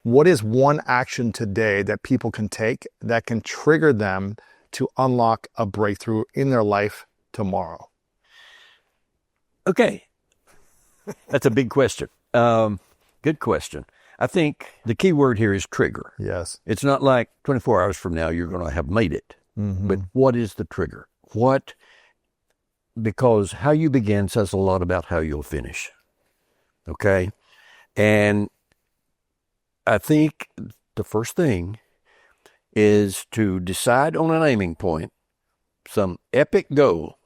What is one action today that people can take that can trigger them to unlock a breakthrough in their life tomorrow? Okay, that's a big question. Good question. I think the key word here is trigger. Yes. It's not like 24 hours from now you're going to have made it. But what is the trigger? Because how you begin says a lot about how you'll finish. Okay? And I think the first thing is to decide on an aiming point, some epic goal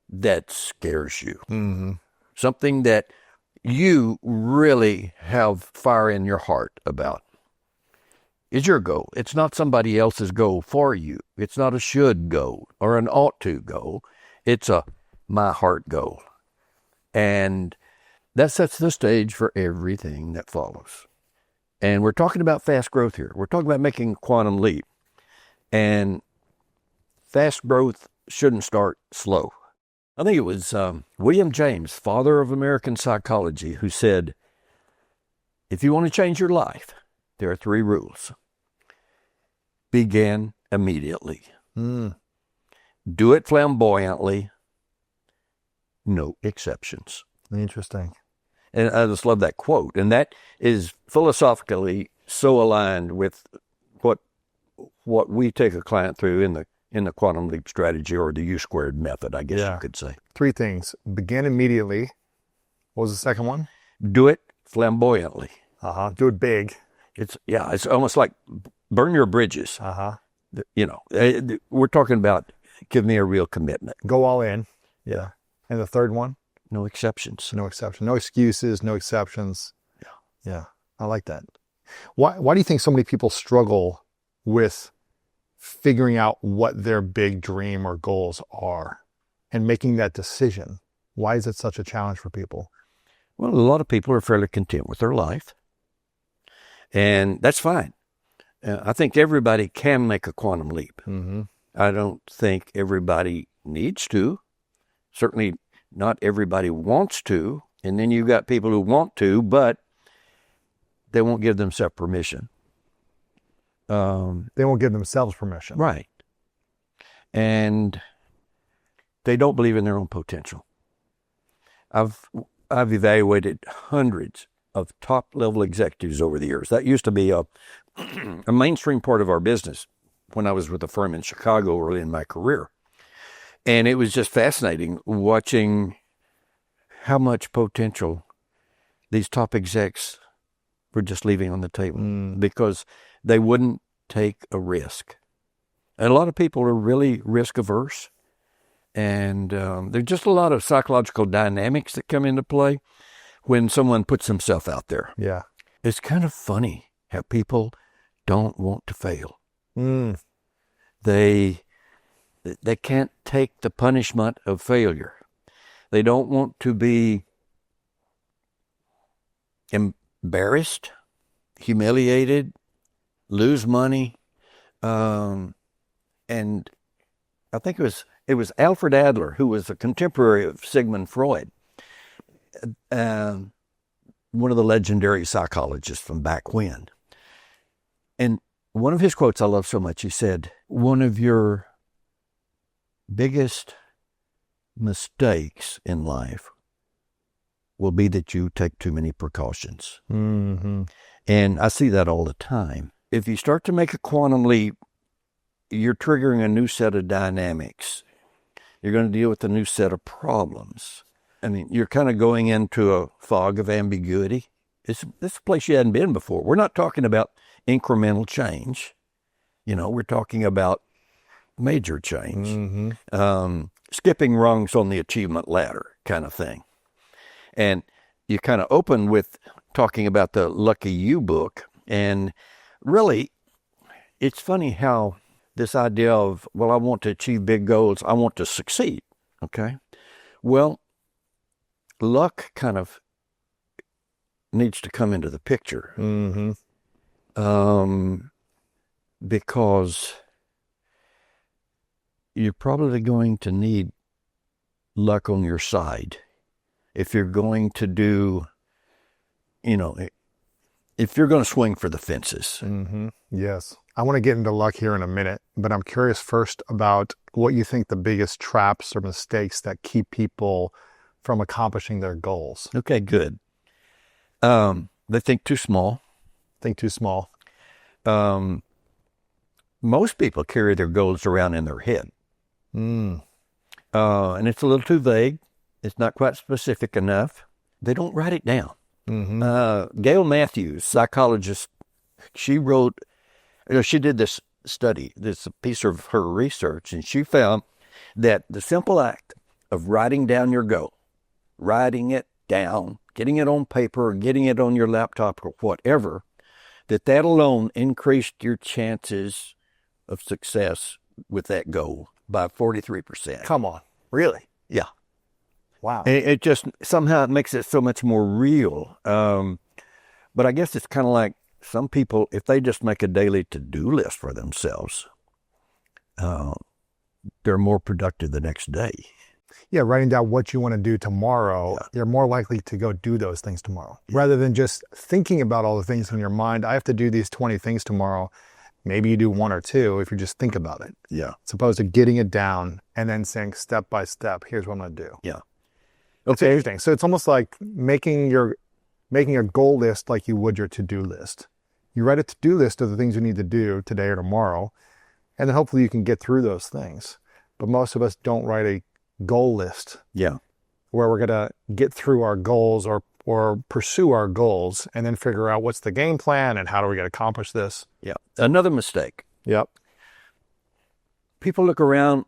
that scares you. Something that you really have fire in your heart about. Is your goal. It's not somebody else's goal for you. It's not a should goal or an ought to goal. It's a my heart goal. And that sets the stage for everything that follows. And we're talking about fast growth here. We're talking about making a quantum leap. And fast growth shouldn't start slow. I think it was William James, father of American psychology, who said, if you want to change your life, there are 3 rules. Begin immediately. Do it flamboyantly. No exceptions. Interesting. And I just love that quote. And that is philosophically so aligned with what we take a client through in the quantum leap strategy, or the U-squared method, I guess you could say. 3 things. Begin immediately. What was the second one? Do it flamboyantly. Do it big. It's almost like burn your bridges. We're talking about give me a real commitment. Go all in. Yeah. And the third one? No exceptions. No exception. No excuses, no exceptions. Yeah. I like that. Why do you think so many people struggle with figuring out what their big dream or goals are and making that decision? Why is it such a challenge for people? Well, a lot of people are fairly content with their life. And that's fine. I think everybody can make a quantum leap. I don't think everybody needs to. Certainly not everybody wants to. And then you've got people who want to, but they won't give themselves permission. They won't give themselves permission. Right. And they don't believe in their own potential. I've evaluated hundreds of top-level executives over the years. That used to be a mainstream part of our business when I was with a firm in Chicago early in my career. And it was just fascinating watching how much potential these top execs were just leaving on the table because they wouldn't take a risk. And a lot of people are really risk-averse. And there's just a lot of psychological dynamics that come into play when someone puts himself out there. Yeah. It's kind of funny how people don't want to fail. They can't take the punishment of failure. They don't want to be embarrassed, humiliated, lose money. And I think it was Alfred Adler, who was a contemporary of Sigmund Freud, one of the legendary psychologists from back when. And one of his quotes I love so much, he said, one of your biggest mistakes in life will be that you take too many precautions. And I see that all the time. If you start to make a quantum leap, you're triggering a new set of dynamics. You're going to deal with a new set of problems. I mean, you're kind of going into a fog of ambiguity. This is a place you hadn't been before. We're not talking about incremental change. We're talking about major change. Skipping rungs on the achievement ladder kind of thing. And you kind of open with talking about the Lucky You book. And really, it's funny how this idea of, well, I want to achieve big goals, I want to succeed, okay? Well, luck kind of needs to come into the picture. Because you're probably going to need luck on your side if you're going to do, if you're going to swing for the fences. Yes. I want to get into luck here in a minute, but I'm curious first about what you think the biggest traps or mistakes that keep people from accomplishing their goals. Okay, good. They think too small. Think too small. Most people carry their goals around in their head. And it's a little too vague. It's not quite specific enough. They don't write it down. Gail Matthews, psychologist, she did this study, this piece of her research, and she found that the simple act of writing down your goal, writing it down, getting it on paper, getting it on your laptop or whatever, that alone increased your chances of success with that goal by 43%. Come on. Really? Yeah. Wow. It just somehow it makes it so much more real. But I guess it's kind of like some people, if they just make a daily to-do list for themselves, they're more productive the next day. Yeah, writing down what you want to do tomorrow, you're more likely to go do those things tomorrow. Rather than just thinking about all the things in your mind, I have to do these 20 things tomorrow. Maybe you do one or two if you just think about it. Yeah. As opposed to getting it down and then saying step by step, here's what I'm going to do. Yeah. It's interesting. So it's almost like making a goal list like you would your to-do list. You write a to-do list of the things you need to do today or tomorrow, and then hopefully you can get through those things. But most of us don't write a goal list. Yeah. Where we're going to get through our goals or pursue our goals and then figure out what's the game plan and how do we get to accomplish this. Yeah. Another mistake. Yep. People look around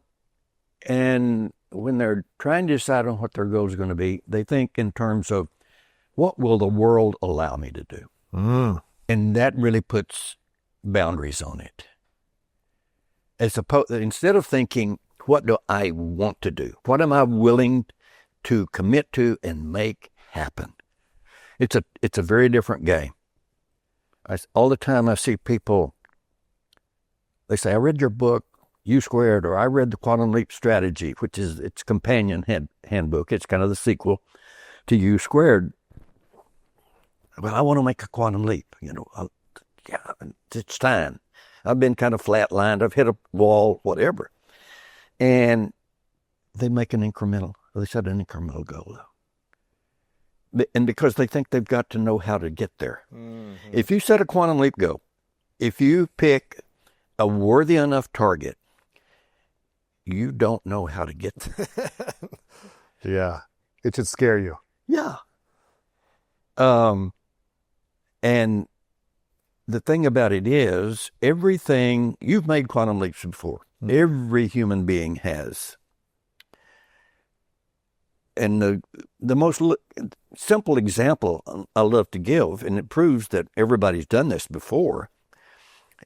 and when they're trying to decide on what their goal is going to be, they think in terms of what will the world allow me to do? And that really puts boundaries on it. Instead of thinking, what do I want to do? What am I willing to commit to and make happen? It's a very different game. All the time I see people, they say, I read your book, U Squared, or I read the Quantum Leap Strategy, which is its companion handbook. It's kind of the sequel to U Squared. Well, I want to make a quantum leap. It's time. I've been kind of flatlined. I've hit a wall, whatever. And they make they set an incremental goal, though. And because they think they've got to know how to get there. If you set a quantum leap goal, if you pick a worthy enough target, you don't know how to get there. Yeah. It should scare you. Yeah. And the thing about it is, everything, you've made quantum leaps before. Every human being has. And the most simple example I love to give, and it proves that everybody's done this before,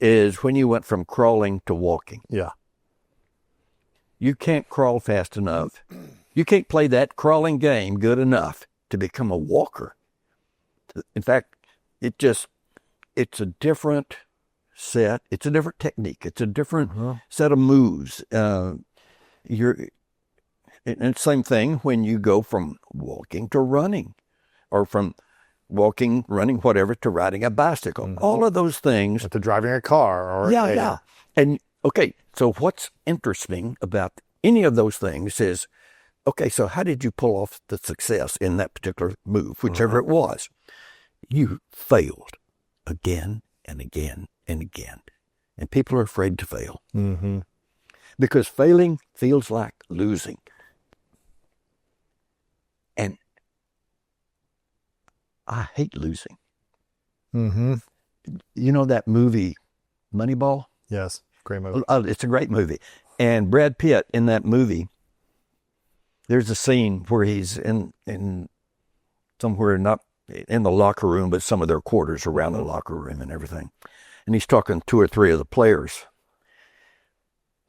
is when you went from crawling to walking. Yeah. You can't crawl fast enough. You can't play that crawling game good enough to become a walker. In fact, it's a different set. It's a different technique. It's a different set of moves. And it's the same thing when you go from walking to running, or from walking, running, whatever, to riding a bicycle. All of those things. To driving a car. Or Yeah. And, okay, so what's interesting about any of those things is, okay, so how did you pull off the success in that particular move, whichever it was? You failed again and again and again. And people are afraid to fail. Because failing feels like losing. And I hate losing. You know that movie, Moneyball? Yes. Great movie. It's a great movie. And Brad Pitt in that movie, there's a scene where he's in somewhere, not in the locker room, but some of their quarters around the locker room and everything. And he's talking to 2 or 3 of the players.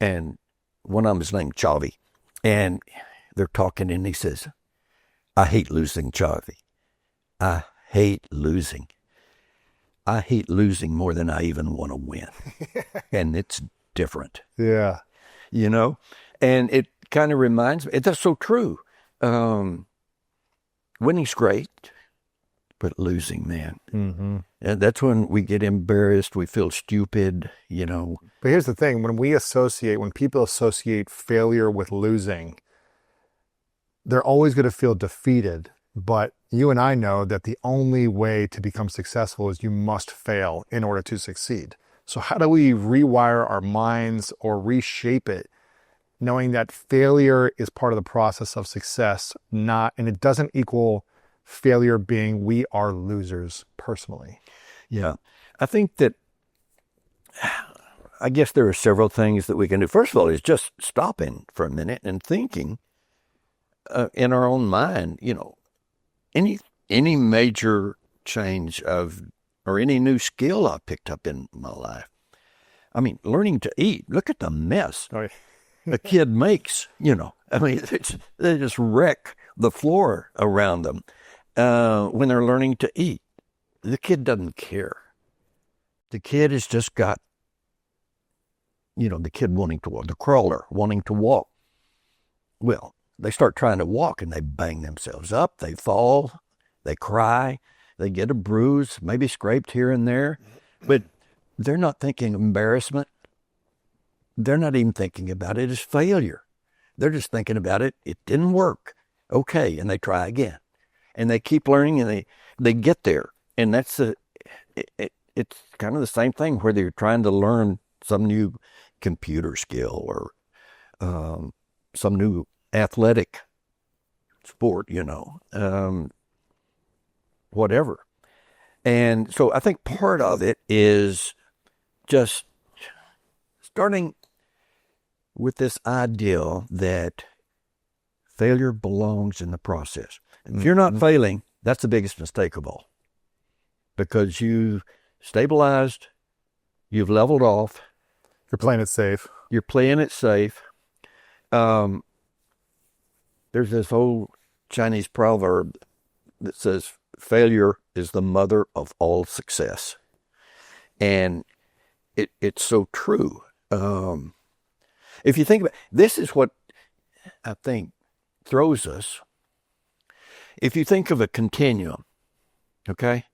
And one of them is named Chavi. And they're talking and he says, I hate losing, Chavi. I hate losing. I hate losing more than I even want to win. And it's different. Yeah. You know? And it kind of reminds me, that's so true. Winning's great. but losing, man. Mm-hmm. And that's when we get embarrassed. We feel stupid, you know. But here's the thing. When people associate failure with losing, they're always going to feel defeated. But you and I know that the only way to become successful is you must fail in order to succeed. So how do we rewire our minds or reshape it, knowing that failure is part of the process of success, and it doesn't equal failure being we are losers personally? Yeah. I think that, I guess there are several things that we can do. First of all, is just stopping for a minute and thinking in our own mind, you know, any major change or any new skill I picked up in my life. I mean, learning to eat. Look at the mess a kid makes, you know. I mean, they just wreck the floor around them when they're learning to eat. The kid doesn't care. The kid has just got, you know, the kid wanting to walk, the crawler wanting to walk. Well, they start trying to walk and they bang themselves up. They fall. They cry. They get a bruise, maybe scraped here and there. But they're not thinking embarrassment. They're not even thinking about it as failure. They're just thinking about it. It didn't work. Okay. And they try again. And they keep learning and they get there. And that's it's kind of the same thing whether you're trying to learn some new computer skill or some new athletic sport, you know, whatever. And so I think part of it is just starting with this idea that failure belongs in the process. If you're not failing, that's the biggest mistake of all. Because you've stabilized, you've leveled off. You're playing it safe. You're playing it safe. There's this old Chinese proverb that says, failure is the mother of all success. And it's so true. If you think about it, this is what I think throws us. If you think of a continuum, okay?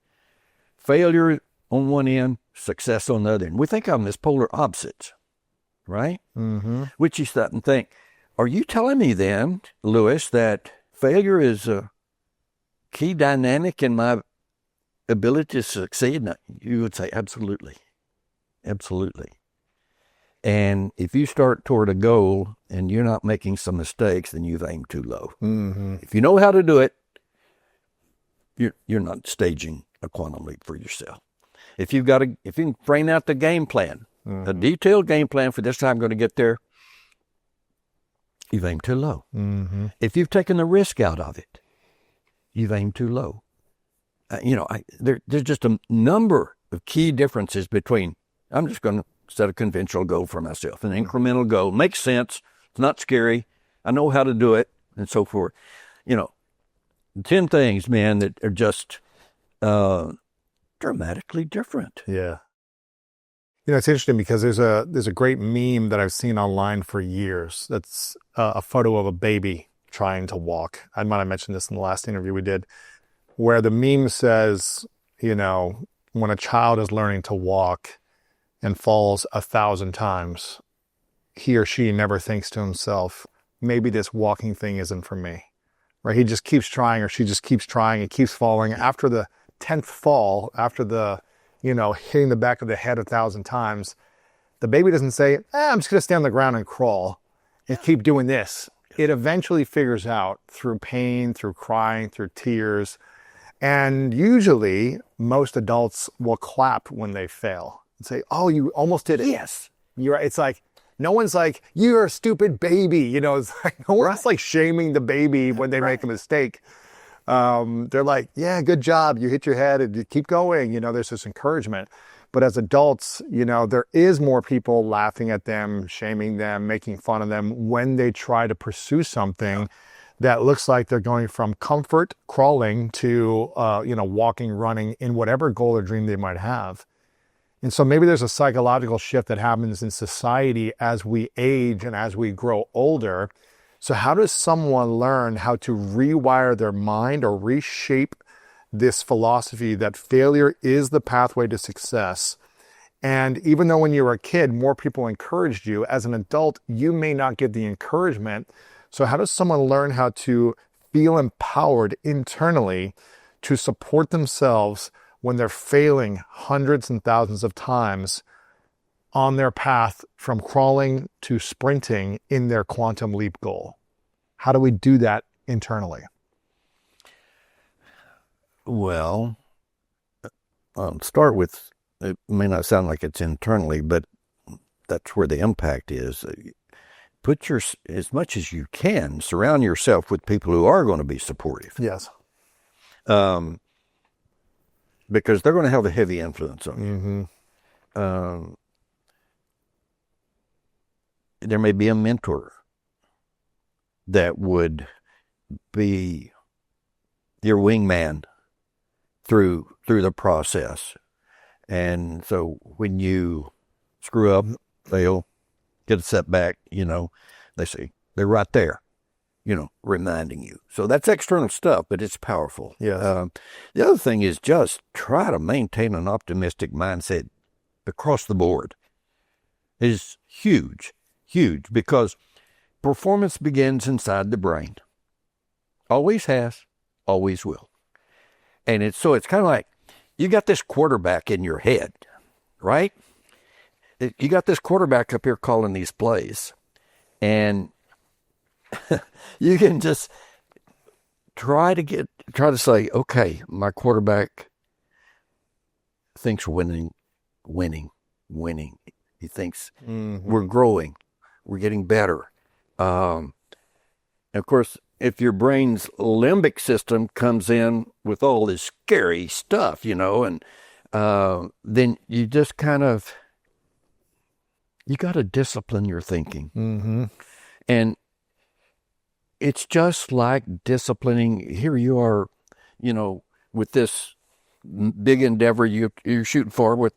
Failure on one end, success on the other end. We think of them as polar opposites, right? Mm-hmm. Which you stop and think, are you telling me then, Lewis, that failure is a key dynamic in my ability to succeed? No, you would say, absolutely. Absolutely. And if you start toward a goal and you're not making some mistakes, then you've aimed too low. Mm-hmm. If you know how to do it, you're not staging a quantum leap for yourself. If you can frame out the game plan, a detailed game plan for this time I'm going to get there, you've aimed too low. Mm-hmm. If you've taken the risk out of it, you've aimed too low. There's just a number of key differences between, I'm just going to set a conventional goal for myself, an incremental goal. Makes sense. It's not scary. I know how to do it, and so forth. 10 things, man, that are just dramatically different. Yeah. It's interesting because there's a great meme that I've seen online for years. That's a photo of a baby trying to walk. I might have mentioned this in the last interview we did, where the meme says, when a child is learning to walk and falls 1,000 times, he or she never thinks to himself, maybe this walking thing isn't for me. Right? He just keeps trying, or she just keeps trying and keeps falling. After the 10th fall, after the, hitting the back of the head 1,000 times, the baby doesn't say, I'm just going to stay on the ground and crawl and keep doing this. It eventually figures out through pain, through crying, through tears. And usually most adults will clap when they fail and say, oh, you almost did it. Yes. You're right. It's like, no one's like, you're a stupid baby. It's like, no one's like shaming the baby when they make a mistake. They're like, yeah, good job. You hit your head and you keep going. There's this encouragement. But as adults, there is more people laughing at them, shaming them, making fun of them when they try to pursue something that looks like they're going from comfort, crawling, to, walking, running in whatever goal or dream they might have. And so maybe there's a psychological shift that happens in society as we age and as we grow older. So how does someone learn how to rewire their mind or reshape this philosophy that failure is the pathway to success. And even though when you were a kid, more people encouraged you, as an adult, you may not get the encouragement. So how does someone learn how to feel empowered internally to support themselves when they're failing hundreds and thousands of times on their path from crawling to sprinting in their quantum leap goal? How do we do that internally? Well, I'll start with, it may not sound like it's internally, but that's where the impact is. Put as much as you can, surround yourself with people who are going to be supportive. Yes. Because they're going to have a heavy influence on you. Mm-hmm. There may be a mentor that would be your wingman through the process. And so when you screw up, fail, get a setback, they say they're right there, reminding you. So that's external stuff, but it's powerful. Yes. The other thing is just try to maintain an optimistic mindset across the board. It is huge, because performance begins inside the brain. Always has, always will. And it's kind of like you got this quarterback in your head, right? You got this quarterback up here calling these plays. And you can just try to say, okay, my quarterback thinks winning. He thinks we're growing, we're getting better. Of course, if your brain's limbic system comes in with all this scary stuff, and then you just you got to discipline your thinking. Mm-hmm. And it's just like disciplining. Here you are, with this big endeavor you're shooting for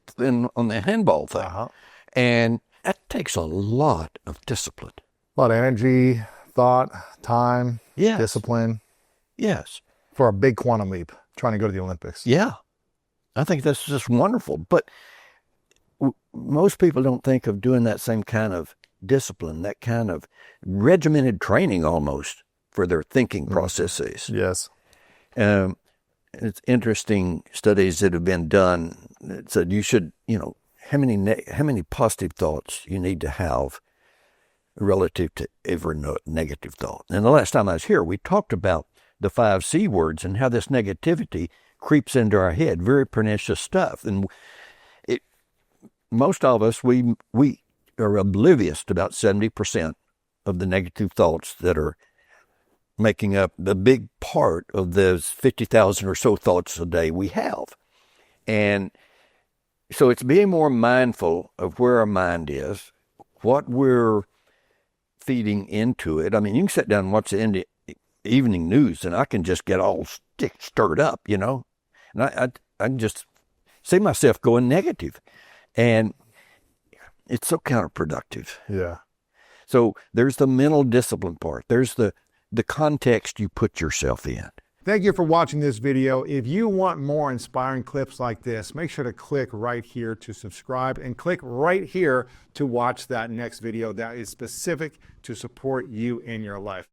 on the handball thing. Uh-huh. And that takes a lot of discipline. A lot of energy, thought, time, Yes. discipline Yes. for a big quantum leap, trying to go to the Olympics. Yeah. I think that's just wonderful. But most people don't think of doing that same kind of discipline, that kind of regimented training almost for their thinking processes. Yes. It's interesting studies that have been done that said you should, how many positive thoughts you need to have relative to every negative thought. And the last time I was here, we talked about the 5 C words and how this negativity creeps into our head, very pernicious stuff. And most of us, we are oblivious to about 70% of the negative thoughts that are making up the big part of those 50,000 or so thoughts a day we have. And so it's being more mindful of where our mind is, what we're feeding into it. I mean, you can sit down and watch the evening news, and I can just get all stirred up, and I can just see myself going negative. And it's so counterproductive. Yeah. So there's the mental discipline part. There's the context you put yourself in. Thank you for watching this video. If you want more inspiring clips like this, make sure to click right here to subscribe and click right here to watch that next video that is specific to support you in your life.